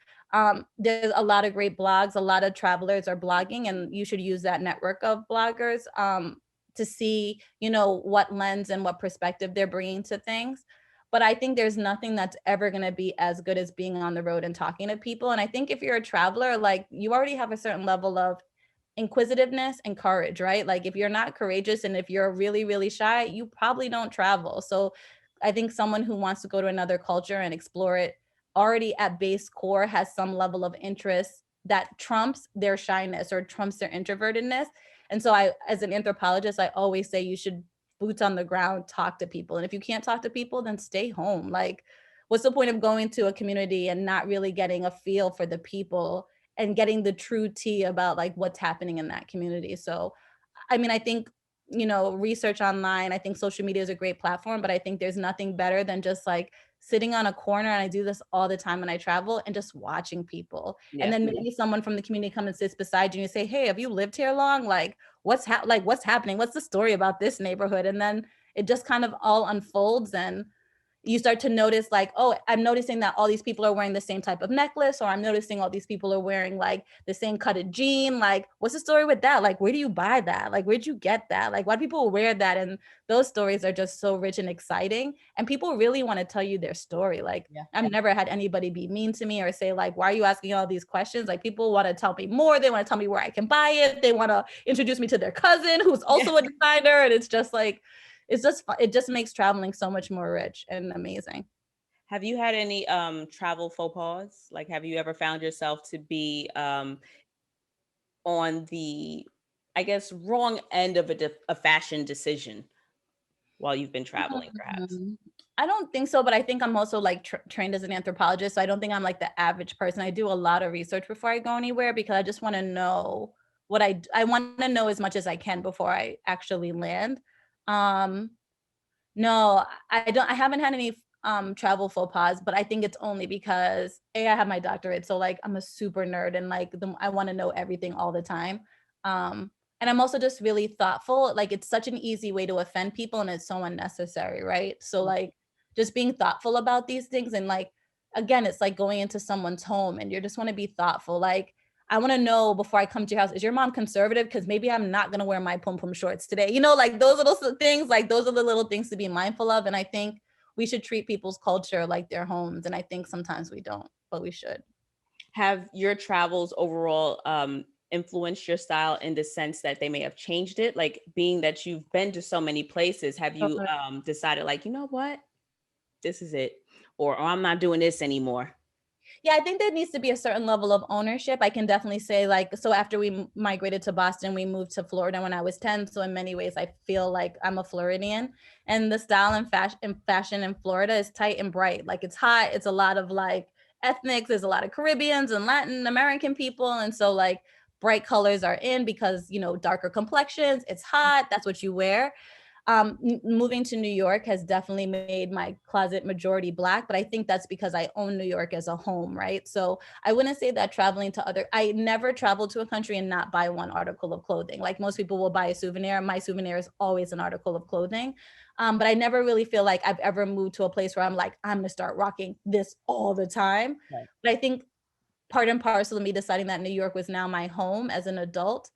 There's a lot of great blogs. A lot of travelers are blogging, and you should use that network of bloggers to see, what lens and what perspective they're bringing to things. But I think there's nothing that's ever going to be as good as being on the road and talking to people. And I think if you're a traveler, like you already have a certain level of inquisitiveness and courage, right? Like if you're not courageous and if you're really, really shy, you probably don't travel. So I think someone who wants to go to another culture and explore it already at base core has some level of interest that trumps their shyness or trumps their introvertedness. And so as an anthropologist, I always say you should boots on the ground, talk to people. And if you can't talk to people, then stay home. Like, what's the point of going to a community and not really getting a feel for the people and getting the true tea about like what's happening in that community? So, I mean, I think, research online, I think social media is a great platform, but I think there's nothing better than just like sitting on a corner. And I do this all the time when I travel, and just watching people. And Yeah. then maybe someone from the community come and sits beside you and you say, "Hey, have you lived here long? Like, what's happening? What's the story about this neighborhood?" And then it just kind of all unfolds, and you start to notice like, oh, I'm noticing that all these people are wearing the same type of necklace, or I'm noticing all these people are wearing like the same cutted jean. Like, what's the story with that? Like, where do you buy that? Like, where'd you get that? Like, why do people wear that? And those stories are just so rich and exciting, and people really want to tell you their story. Like, Yeah. I've never had anybody be mean to me or say like, why are you asking all these questions? Like, people want to tell me more. They want to tell me where I can buy it. They want to introduce me to their cousin who's Yeah. also a designer. And it's just like, it's just it just makes traveling so much more rich and amazing. Have you had any travel faux pas? Like have you ever found yourself to be on the, I guess, wrong end of a fashion decision while you've been traveling, perhaps? Mhm. I don't think so, but I think I'm also like trained as an anthropologist, so I don't think I'm like the average person. I do a lot of research before I go anywhere because I just want to know I want to know as much as I can before I actually land. Um, No, I haven't had any travel faux pas, but I think it's only because I have my doctorate, so like I'm a super nerd and like I want to know everything all the time. Um and I'm also just really thoughtful. Like it's such an easy way to offend people and it's so unnecessary, right? So like just being thoughtful about these things, and like again, it's like going into someone's home and you just want to be thoughtful. Like I want to know before I come to your house, is your mom conservative? Because maybe I'm not going to wear my pom pom shorts today. Like those little things, like those are the little things to be mindful of. And I think we should treat people's culture like their homes. And I think sometimes we don't, but we should. Have your travels overall influenced your style in the sense that they may have changed it? Like being that you've been to so many places, have you decided like, you know what, this is it, or oh, I'm not doing this anymore? Yeah, I think there needs to be a certain level of ownership. I can definitely say like, so after we migrated to Boston, we moved to Florida when I was 10. So in many ways, I feel like I'm a Floridian, and the style and fashion in Florida is tight and bright. Like it's hot. It's a lot of like ethnics. There's a lot of Caribbeans and Latin American people. And so like bright colors are in because, you know, darker complexions, it's hot, that's what you wear. Moving to New York has definitely made my closet majority Black, but I think that's because I own New York as a home, right? So I wouldn't say that traveling to I never traveled to a country and not buy one article of clothing. Like most people will buy a souvenir. My souvenir is always an article of clothing. But I never really feel like I've ever moved to a place where I'm like, I'm gonna start rocking this all the time. Right. But I think part and parcel of me deciding that New York was now my home as an adult,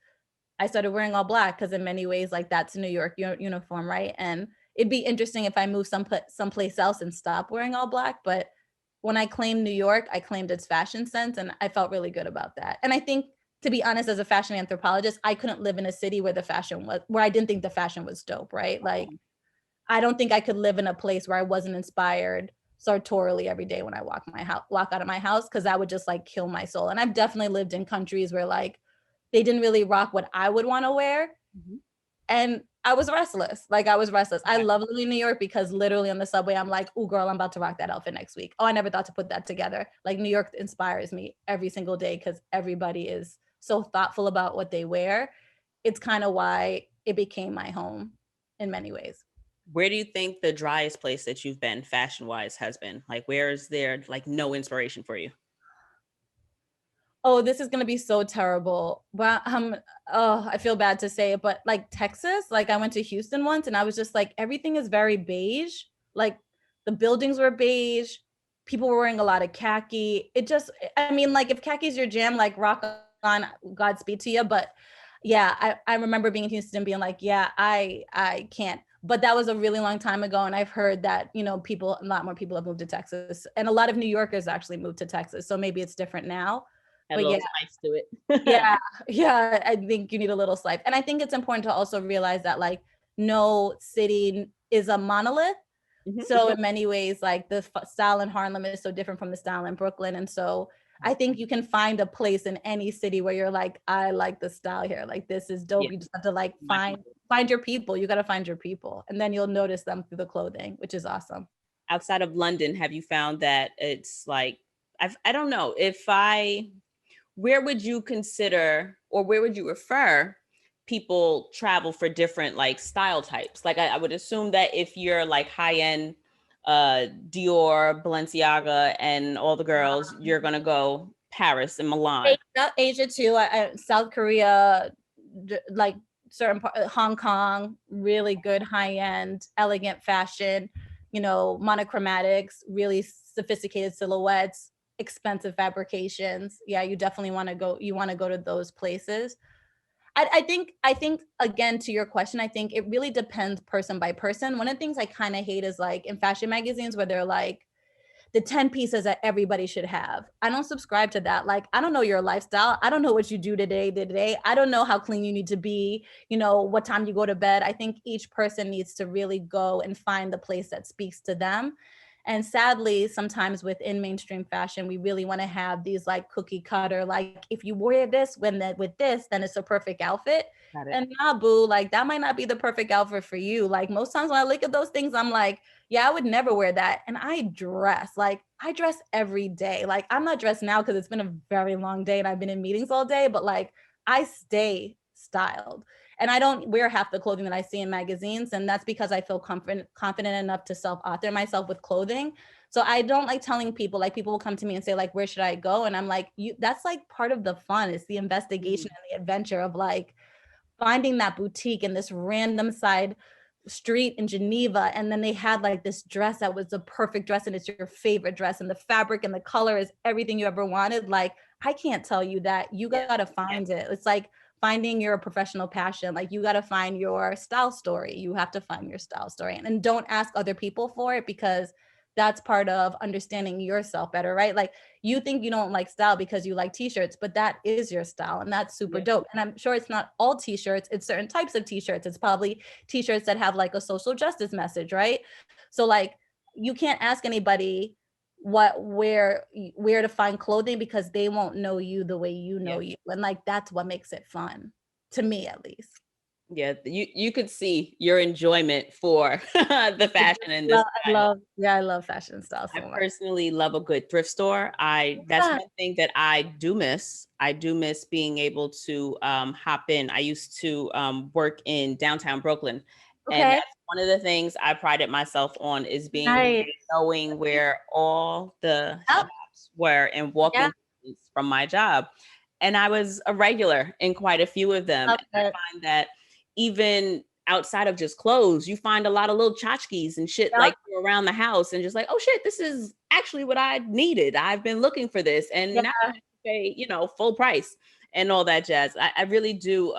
I started wearing all Black because in many ways, like that's New York uniform, right? And it'd be interesting if I moved someplace else and stop wearing all Black. But when I claimed New York, I claimed its fashion sense, and I felt really good about that. And I think, to be honest, as a fashion anthropologist, I couldn't live in a city where where I didn't think the fashion was dope, right? Like, I don't think I could live in a place where I wasn't inspired sartorially every day when I walk out of my house, because that would just like kill my soul. And I've definitely lived in countries where like they didn't really rock what I would want to wear. Mm-hmm. And I was restless. Like I was restless. I love living in New York because literally on the subway, I'm like, oh girl, I'm about to rock that outfit next week. Oh, I never thought to put that together. Like New York inspires me every single day because everybody is so thoughtful about what they wear. It's kind of why it became my home in many ways. Where do you think the driest place that you've been fashion wise has been? Like, where is there like no inspiration for you? Oh, this is gonna be so terrible. But oh, I feel bad to say it, but like Texas, like I went to Houston once and I was just like, everything is very beige. Like the buildings were beige, people were wearing a lot of khaki. It just, I mean, like if khaki is your jam, like rock on, Godspeed to you. But yeah, I remember being in Houston being like, yeah, I can't. But that was a really long time ago. And I've heard that, you know, a lot more people have moved to Texas. And a lot of New Yorkers actually moved to Texas. So maybe it's different now. Add a But yeah, little spice to it. yeah, yeah, I think you need a little life. And I think it's important to also realize that like no city is a monolith. Mhm. So in many ways, like the style in Harlem is so different from the style in Brooklyn. And so I think you can find a place in any city where you're like, I like the style here. Like this is dope. Yeah, You just have to like my people. find your people. You got to find your people. And then you'll notice them through the clothing, which is awesome. Outside of London, have you found that it's like I don't know if I where would you consider or where would you refer people travel for different like style types? Like I would assume that if you're like high end Dior, Balenciaga, and all the girls, you're gonna go Paris and Milan. Asia too. South Korea, like Hong Kong, really good high end, elegant fashion. You know, monochromatics, really sophisticated silhouettes, expensive fabrications. Yeah, you definitely want to go. You want to go to those places. I think again to your question, I think it really depends person by person. One of the things I kind of hate is like in fashion magazines where they're like the 10 pieces that everybody should have. I don't subscribe to that. Like, I don't know your lifestyle. I don't know what you do today. I don't know how clean you need to be, you know, what time you go to bed. I think each person needs to really go and find the place that speaks to them. And sadly, sometimes within mainstream fashion, we really want to have these like cookie cutter, like if you wear this with this, then it's a perfect outfit. Got it. And nah, boo, like that might not be the perfect outfit for you. Like most times when I look at those things, I'm like, yeah, I would never wear that. And I dress every day. Like I'm not dressed now because it's been a very long day and I've been in meetings all day, but like I stay styled. And I don't wear half the clothing that I see in magazines. And that's because I feel confident enough to self-author myself with clothing. So I don't like telling people, like people will come to me and say, like, where should I go? And I'm like, that's like part of the fun. It's the investigation and the adventure of like finding that boutique in this random side street in Geneva. And then they had like this dress that was the perfect dress and it's your favorite dress and the fabric and the color is everything you ever wanted. Like, I can't tell you that. You got to find it. It's like finding your professional passion. Like you got to find your style story. You have to find your style story and don't ask other people for it because that's part of understanding yourself better, right? Like you think you don't like style because you like t-shirts, but that is your style and that's super dope. And I'm sure it's not all t-shirts, it's certain types of t-shirts. It's probably t-shirts that have like a social justice message, right? So like you can't ask anybody where to find clothing because they won't know you the way you know you. And like that's what makes it fun, to me at least. Yeah, you could see your enjoyment for the fashion and the style. I love fashion style I so much. personally love a good thrift store. That's Yeah. one thing that I do miss. I do miss being able to hop in. I used to work in downtown Brooklyn, and Okay. that's one of the things I prided myself on is being Nice. knowing where all the Yep. shops were and Yeah. walking distance from my job. And I was a regular in quite a few of them. Love And it. I find that even outside of just clothes, you find a lot of little tchotchkes and shit Yep. like around the house and just like, oh shit, this is actually what I needed. I've been looking for this. And Yeah. now I pay, full price and all that jazz. I really do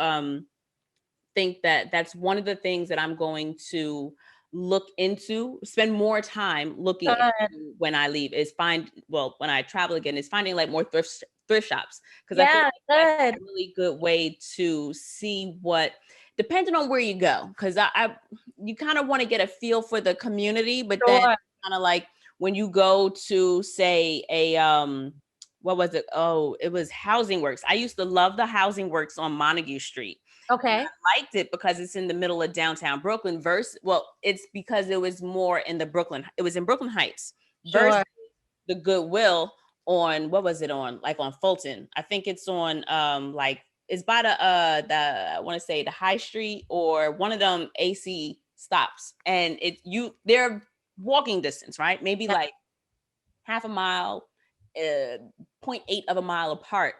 think that that's one of the things that I'm going to look into, spend more time looking Good. into when I leave is when I travel again, is finding like more thrift shops. Cause I feel Yeah. like that's Good. a really good way to see what, depending on where you go. Cause you kind of want to get a feel for the community, but then Sure. kind of like when you go to say what was it? Oh, it was Housing Works. I used to love the Housing Works on Montague Street. And Okay. I liked it because it's in the middle of downtown Brooklyn it's because it was more in it was in Brooklyn Heights versus Sure. the Goodwill on, what was it on? Like on Fulton. I think it's on like it's by I want to say the High Street or one of them AC stops. And they're walking distance, right? Maybe Yeah. like half a mile, zero point 0.8 of a mile apart,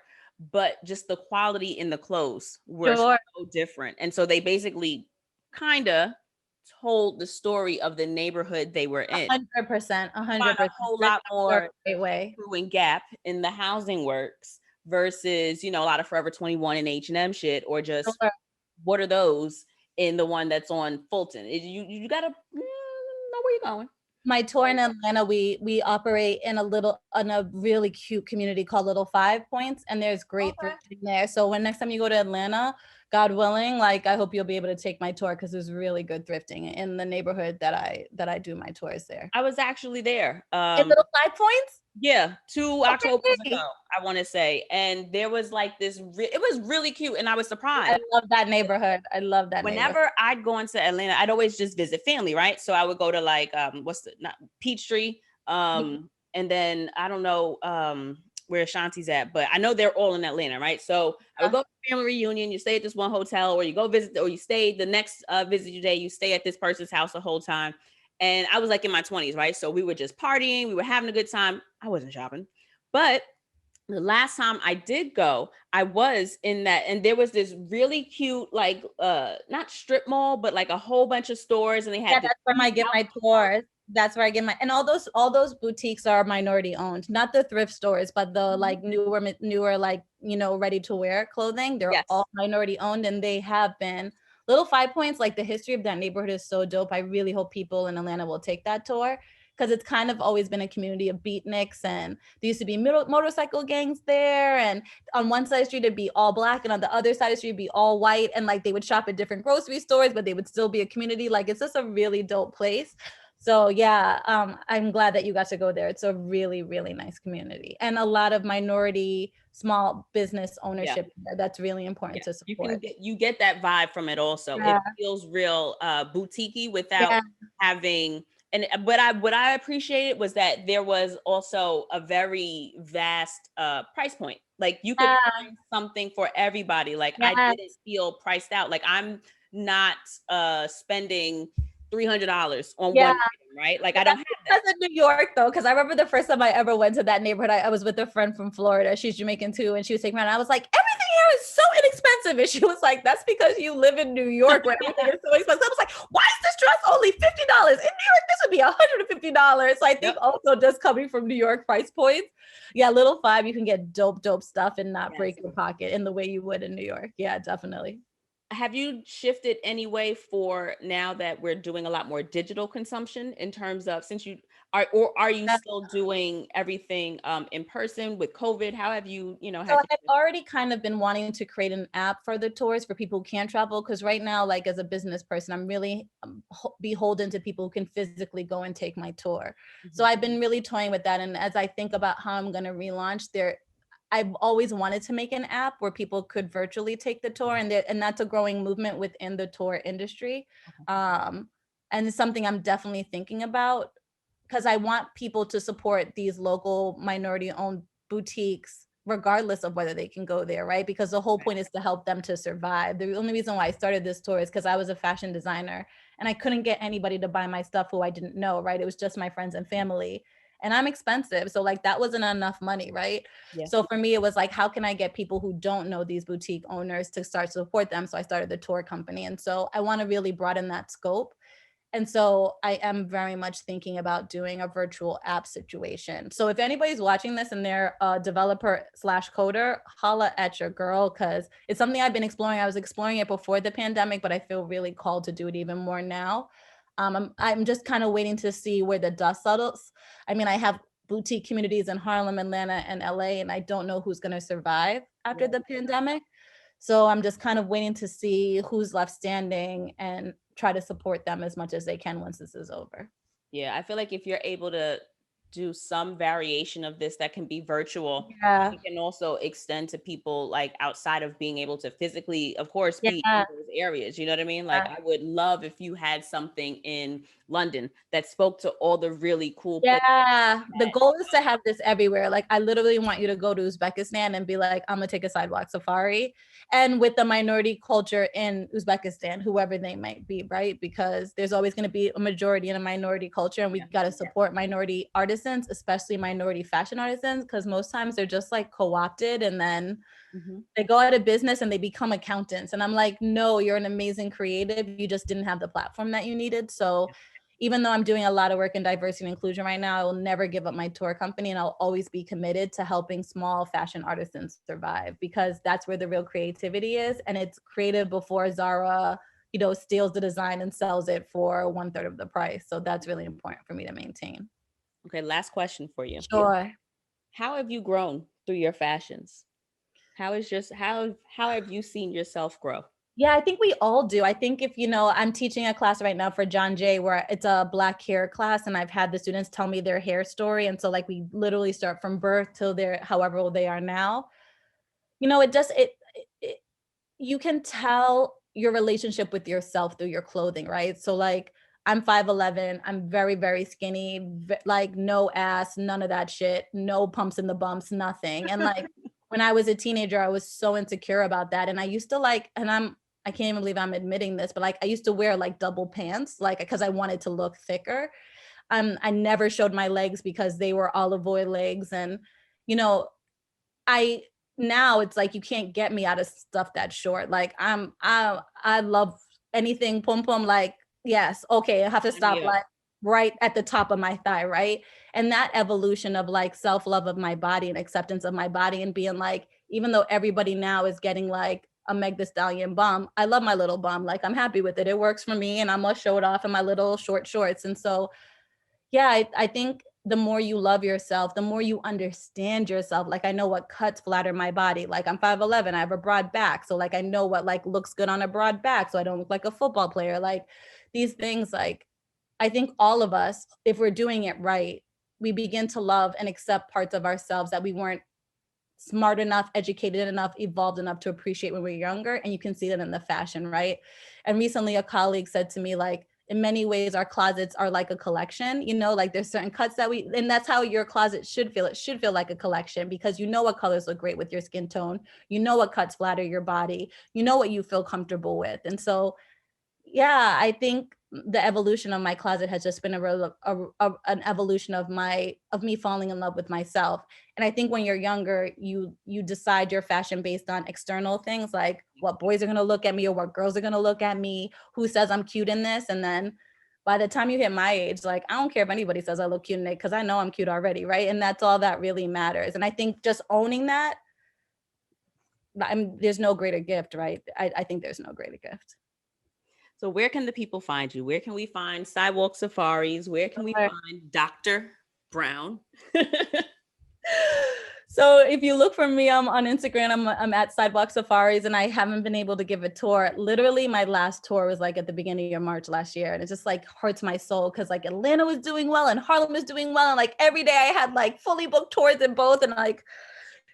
but just the quality in the clothes were Sure. so different. And so they basically kind of told the story of the neighborhood they were in. 100%. You find a 100%. whole Thrift lot shops are a more great way. True and Gap in the Housing Works versus, a lot of Forever 21 and H&M shit, or just Sure. what are those in the one that's on Fulton. You gotta know where you're going. My tour in Atlanta, we operate in a really cute community called Little Five Points, and there's great Okay. thrifting there. So when next time you go to Atlanta, God willing, like I hope you'll be able to take my tour because there's really good thrifting in the neighborhood that I do my tours there. I was actually there. In Little Five Points? Yeah, 2 Octobers Okay. ago, I wanna say, and there was like it was really cute, and I was I surprised. love that neighborhood. I love that neighborhood. Whenever I'd go into Atlanta, I'd always just visit family, right? So I would go to like, what's the not Peachtree, and then I don't know, where Ashanti's at, but I know they're all in Atlanta, right? So I would Yeah. go to family reunion, you stay at this one hotel, or you go visit, or you stay the next visit you day, you stay at this person's house the whole time. And I was like in my 20s, right? So we were just partying, we were having a good time. I wasn't shopping. But the last time I did go, I was in that, and there was this really cute, like not strip mall, but like a whole bunch of stores, and they Yeah, had this that's where I huge get my outdoor. tours. That's where I get my, and all those boutiques are minority owned, not the thrift stores, but the Mhm. like newer like ready to wear clothing. They're Yes. all minority owned, and they have been. Little Five Points, like the history of that neighborhood is so dope. I really hope people in Atlanta will take that tour because it's kind of always been a community of beatniks, and there used to be motorcycle gangs there, and on one side of the street it'd be all black, and on the other side of the street it'd be all white, and like they would shop at different grocery stores, but they would still be a community. Like it's just a really dope place. So yeah, I'm glad that you got to go there. It's a really, really nice community, and a lot of minority small business Yeah. ownership there. That's really Yeah. important to You support. can get that vibe from it also. Yeah, It feels real boutique-y without yeah, having, and what I appreciated was that there was also a very vast price point. Like you could yeah, find something for everybody. Like I yeah. didn't feel priced out. Like I'm not spending $300 on one Yeah. item, right? Like I But don't that's have that. because of New York, though, because I remember the first time I ever went to that neighborhood, I was with a friend from Florida. She's Jamaican too, and she was taking me around. I was like, everything here is so inexpensive. And she was like, that's because you live in New York where everything is so expensive. I was like, why is this dress only $50? In New York, this would be $150. So I think Yep. also just coming from New York price points, yeah, Little Five, you can get dope stuff and not Yes. break your pocket in the way you would in New York. Yeah, definitely. Have you shifted any way for now that we're doing a lot more digital consumption in terms of, since you are, or are you still doing everything in person with COVID? How have you, So had to I've shift? already kind of been wanting to create an app for the tours for people who can't travel, because right now, like as a business person, I'm really beholden to people who can physically go and take my tour. So Mhm. I've been really toying with that, and as I think about how I'm going to relaunch there, I've always wanted to make an app where people could virtually take the tour, and that's a growing movement within the tour industry. And it's something I'm definitely thinking about, because I want people to support these local minority-owned boutiques, regardless of whether they can go there, right? Because the whole point is to help them to survive. The only reason why I started this tour is because I was a fashion designer and I couldn't get anybody to buy my stuff who I didn't know, right? It was just my friends and family. And I'm expensive. So like that wasn't enough money, right? Yeah. So for me, it was like, how can I get people who don't know these boutique owners to start to support them? So I started the tour company. And so I want to really broaden that scope. And so I am very much thinking about doing a virtual app situation. So if anybody's watching this and they're a developer / coder, holla at your girl, because it's something I've been exploring. I was exploring it before the pandemic, but I feel really called to do it even more now. I'm just kind of waiting to see where the dust settles. I mean, I have boutique communities in Harlem, Atlanta, and LA, and I don't know who's going to survive after the pandemic. So I'm just kind of waiting to see who's left standing and try to support them as much as they can once this is over. Yeah, I feel like if you're able to do some variation of this that can be virtual, Yeah. it can also extend to people like outside of being able to physically, of course, be Yeah. in those areas. You know what I mean? Like, I would love if you had something in London that spoke to all the really cool places. Yeah, the goal is to have this everywhere. Like, I literally want you to go to Uzbekistan and be like, I'm gonna take a sidewalk safari. And with the minority culture in Uzbekistan, whoever they might be, right? Because there's always gonna be a majority and a minority culture, and we gotta support minority artisans, especially minority fashion artisans, because most times they're just like co-opted and then they go out of business and they become accountants. And I'm like, no, you're an amazing creative. You just didn't have the platform that you needed. So even though I'm doing a lot of work in diversity and inclusion right now, I will never give up my tour company, and I'll always be committed to helping small fashion artisans survive, because that's where the real creativity is. And it's creative before Zara, steals the design and sells it for 1/3 of the price. So that's really important for me to maintain. Okay, last question for you. Sure. How have you grown through your fashions? How have you seen yourself grow? Yeah, I think we all do. I think if, I'm teaching a class right now for John Jay where it's a black hair class, and I've had the students tell me their hair story. And so like we literally start from birth till they're however old they are now. It you can tell your relationship with yourself through your clothing, right? So like I'm 5'11", I'm very, very skinny, like no ass, none of that shit, no pumps in the bumps, nothing. And like when I was a teenager, I was so insecure about that. And I used to I can't even believe I'm admitting this, but like I used to wear like double pants, like because I wanted to look thicker. I never showed my legs because they were olive oil legs. And, you know, I now it's like you can't get me out of stuff that's short. Like I love anything pom pom. Like yes, okay, I have to stop like right at the top of my thigh, right? And that evolution of like self love of my body and acceptance of my body, and being like, even though everybody now is getting like a Meg Thee Stallion bum, I love my little bum. Like I'm happy with it. It works for me, and I'm gonna show it off in my little short shorts. And so yeah, I think the more you love yourself, the more you understand yourself. Like I know what cuts flatter my body. Like I'm 5'11", I have a broad back. So like I know what like looks good on a broad back so I don't look like a football player. Like these things, like I think all of us, if we're doing it right, we begin to love and accept parts of ourselves that we weren't smart enough, educated enough, evolved enough to appreciate when we were younger. And you can see that in the fashion, right? And recently a colleague said to me, like, in many ways, our closets are like a collection, like there's certain cuts that and that's how your closet should feel. It should feel like a collection, because you know what colors look great with your skin tone. You know what cuts flatter your body. You know what you feel comfortable with. And so, yeah, I think the evolution of my closet has just been an evolution of me falling in love with myself. And I think when you're younger, you decide your fashion based on external things, like what boys are going to look at me or what girls are going to look at me, who says I'm cute in this. And then by the time you hit my age, like I don't care if anybody says I look cute in it, because I know I'm cute already, right? And that's all that really matters. And I think just owning that, there's no greater gift, right? I think there's no greater gift. So where can the people find you? Where can we find Sidewalk Safaris? Where can we find Dr. Brown? So if you look for me, I'm on Instagram, I'm at Sidewalk Safaris, and I haven't been able to give a tour. Literally my last tour was like at the beginning of March last year. And it just like hurts my soul, because like Atlanta was doing well and Harlem was doing well. And like every day I had like fully booked tours in both. And like,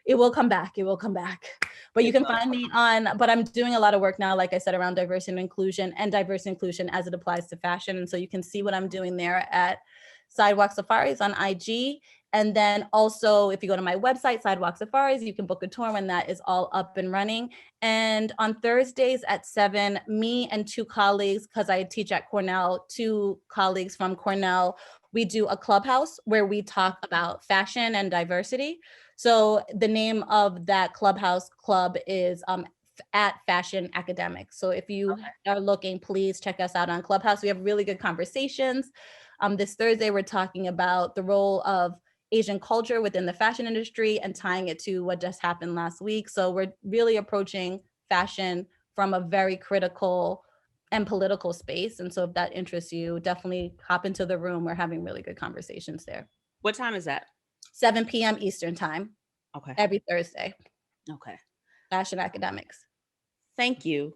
It will come back. It will come back. But you can find me but I'm doing a lot of work now, like I said, around diversity and inclusion as it applies to fashion. And so you can see what I'm doing there at Sidewalk Safaris on IG. And then also, if you go to my website, Sidewalk Safaris, you can book a tour when that is all up and running. And on Thursdays at 7, me and 2 colleagues, because I teach at Cornell, 2 colleagues from Cornell, we do a Clubhouse where we talk about fashion and diversity. So the name of that Clubhouse club is at Fashion Academics. So if you are looking, please check us out on Clubhouse. We have really good conversations. This Thursday, we're talking about the role of Asian culture within the fashion industry and tying it to what just happened last week. So we're really approaching fashion from a very critical and political space. And so if that interests you, definitely hop into the room. We're having really good conversations there. What time is that? 7 p.m. Eastern time. Okay. Every Thursday. Okay. Fashion Academics. Thank you.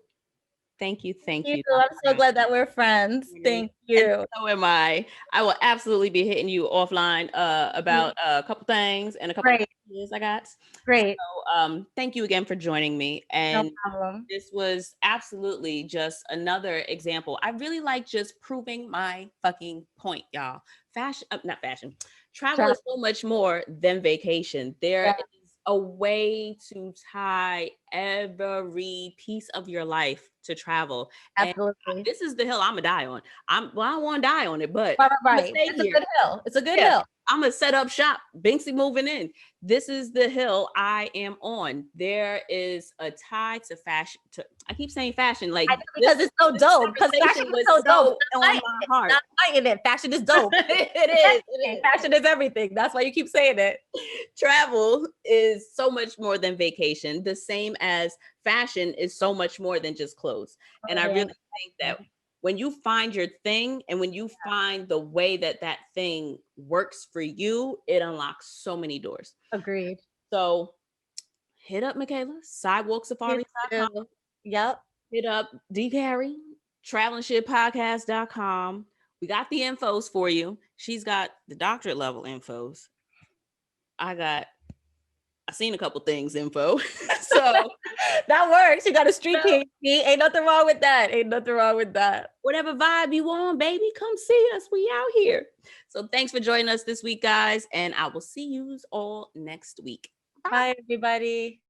Thank you. Thank you. I'm so glad that we're friends. Thank you. And so am I. I will absolutely be hitting you offline about a couple things and a couple ideas I got. Great. So thank you again for joining me. And no problem. This was absolutely just another example. I really like just proving my fucking point, y'all. Not fashion. Travel is so much more than vacation. There is a way to tie every piece of your life to travel. Absolutely. And this is the hill I'm gonna die on. I don't want to die on it, but right. It's a good hill. It's a good hill. I'm gonna set up shop. Binksy moving in. This is the hill I am on. There is a tie to fashion. I keep saying fashion, like because it's so dope. Because fashion is so dope on my heart. Not fighting it. Fashion is dope. It is. Fashion is everything. That's why you keep saying it. Travel is so much more than vacation. The same as fashion is so much more than just clothes. And I really think that when you find your thing and when you find the way that that thing works for you, it unlocks so many doors. Agreed. So hit up Mikaila, sidewalksafari.com. Yep. Hit up D. Carey, travelingshitpodcast.com. We got the infos for you. She's got the doctorate level infos. I seen a couple things info. So that works. You got a street PhD. Ain't nothing wrong with that. Ain't nothing wrong with that. Whatever vibe you want, baby, come see us. We out here. So thanks for joining us this week, guys. And I will see you all next week. Bye everybody.